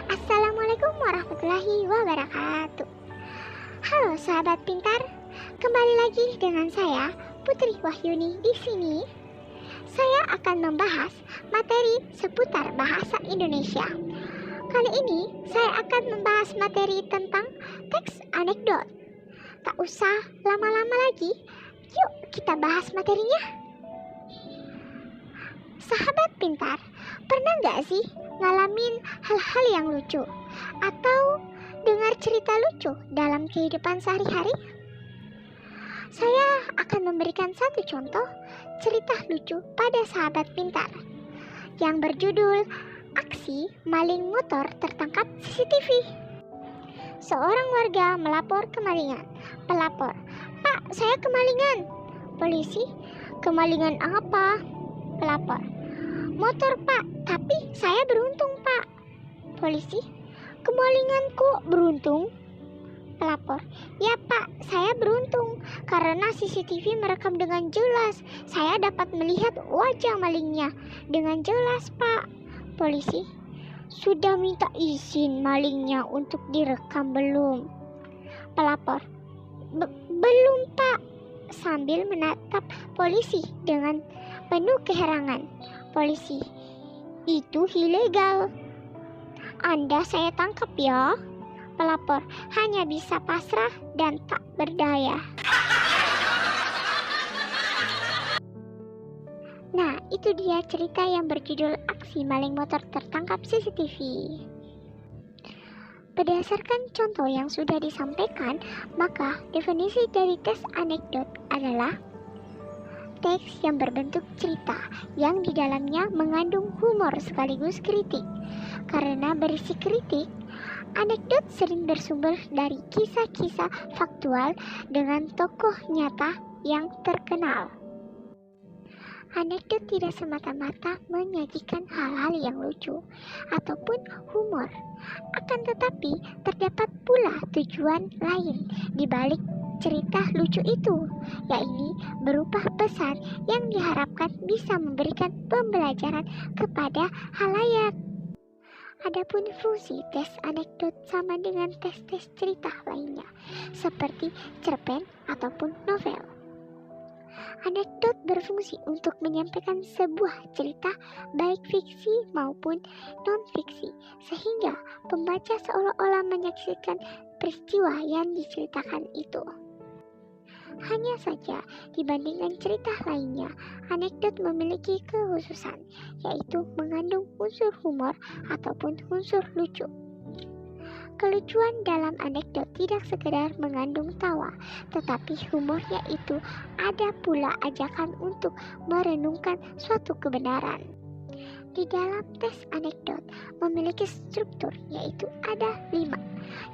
Assalamualaikum warahmatullahi wabarakatuh. Halo sahabat pintar, kembali lagi dengan saya Putri Wahyuni di sini. Saya akan membahas materi seputar bahasa Indonesia. Kali ini saya akan membahas materi tentang teks anekdot. Tak usah lama-lama lagi, yuk kita bahas materinya. Sahabat pintar, pernah gak sih ngalamin hal-hal yang lucu atau dengar cerita lucu dalam kehidupan sehari-hari? Saya akan memberikan satu contoh cerita lucu pada sahabat pintar yang berjudul Aksi Maling Motor Tertangkap CCTV. Seorang warga melapor kemalingan. Pelapor, "Pak, saya kemalingan." Polisi, "Kemalingan apa?" Pelapor, "Motor, Pak, tapi saya beruntung, Pak." Polisi, "Kemalingan kok beruntung?" Pelapor, "Ya, Pak, saya beruntung karena CCTV merekam dengan jelas. Saya dapat melihat wajah malingnya dengan jelas, Pak." Polisi, "Sudah minta izin malingnya untuk direkam belum?" Pelapor, "Belum, Pak," sambil menatap polisi dengan penuh keherangan. Polisi, "Itu ilegal. Anda saya tangkap ya." Pelapor hanya bisa pasrah dan tak berdaya. Nah, itu dia cerita yang berjudul Aksi Maling Motor Tertangkap CCTV. Berdasarkan contoh yang sudah disampaikan, maka definisi dari teks anekdot adalah teks yang berbentuk cerita yang di dalamnya mengandung humor sekaligus kritik. Karena berisi kritik, anekdot sering bersumber dari kisah-kisah faktual dengan tokoh nyata yang terkenal. Anekdot tidak semata-mata menyajikan hal-hal yang lucu ataupun humor, akan tetapi terdapat pula tujuan lain di balik cerita lucu itu, yaitu berupa pesan yang diharapkan bisa memberikan pembelajaran kepada halayak. Adapun fungsi tes anekdot sama dengan tes-tes cerita lainnya, seperti cerpen ataupun novel. Anekdot berfungsi untuk menyampaikan sebuah cerita baik fiksi maupun non-fiksi, sehingga pembaca seolah-olah menyaksikan peristiwa yang diceritakan itu. Hanya saja, dibandingkan cerita lainnya, anekdot memiliki kekhususan, yaitu mengandung unsur humor ataupun unsur lucu. Kelucuan dalam anekdot tidak sekedar mengandung tawa, tetapi humornya itu ada pula ajakan untuk merenungkan suatu kebenaran. Di dalam tes anekdot memiliki struktur, yaitu ada 5.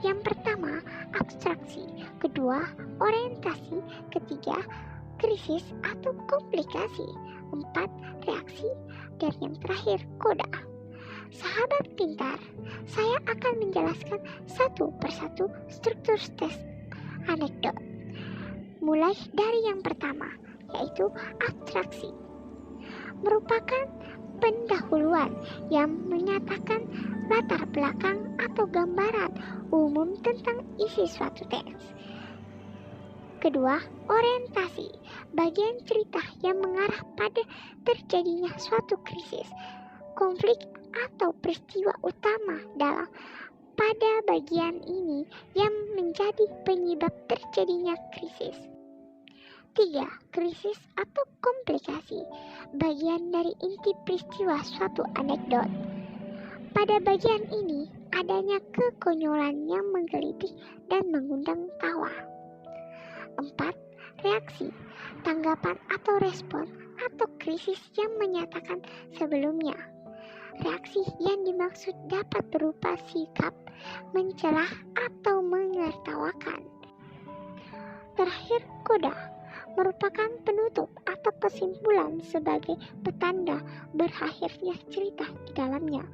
Yang pertama, abstraksi. Kedua, orientasi. Ketiga, krisis atau komplikasi. 4, reaksi. Dan yang terakhir, koda. Sahabat pintar, saya akan menjelaskan satu persatu struktur tes anekdot. Mulai dari yang pertama, yaitu abstraksi. Merupakan pendahuluan yang menyatakan latar belakang atau gambaran umum tentang isi suatu teks. Kedua, orientasi. Bagian cerita yang mengarah pada terjadinya suatu krisis, konflik atau peristiwa utama dalam pada bagian ini yang menjadi penyebab terjadinya krisis. 3. Krisis atau komplikasi. Bagian dari inti peristiwa suatu anekdot. Pada bagian ini adanya kekonyolan yang menggelitik dan mengundang tawa. 4. Reaksi. Tanggapan atau respon atau krisis yang menyatakan sebelumnya. Reaksi yang dimaksud dapat berupa sikap, mencelah atau menertawakan. Terakhir, koda merupakan penutup atau kesimpulan sebagai petanda berakhirnya cerita di dalamnya.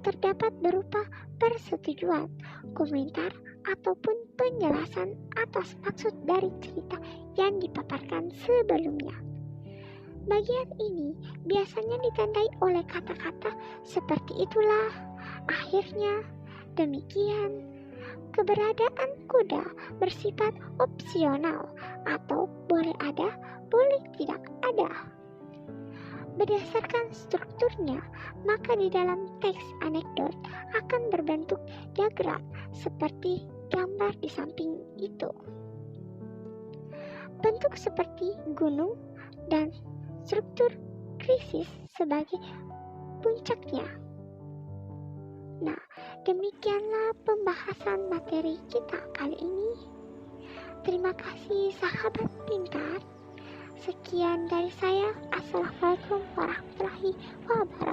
Terdapat berupa persetujuan, komentar, ataupun penjelasan atas maksud dari cerita yang dipaparkan sebelumnya. Bagian ini biasanya ditandai oleh kata-kata seperti itulah, akhirnya, demikian, keberadaan kuda bersifat opsional atau boleh ada, boleh tidak ada. Berdasarkan strukturnya, maka di dalam teks anekdot akan berbentuk diagram seperti gambar di samping itu. Bentuk seperti gunung dan struktur krisis sebagai puncaknya. Nah, demikianlah pembahasan materi kita kali ini. Terima kasih sahabat pintar. Sekian dari saya. Assalamualaikum warahmatullahi wabarakatuh.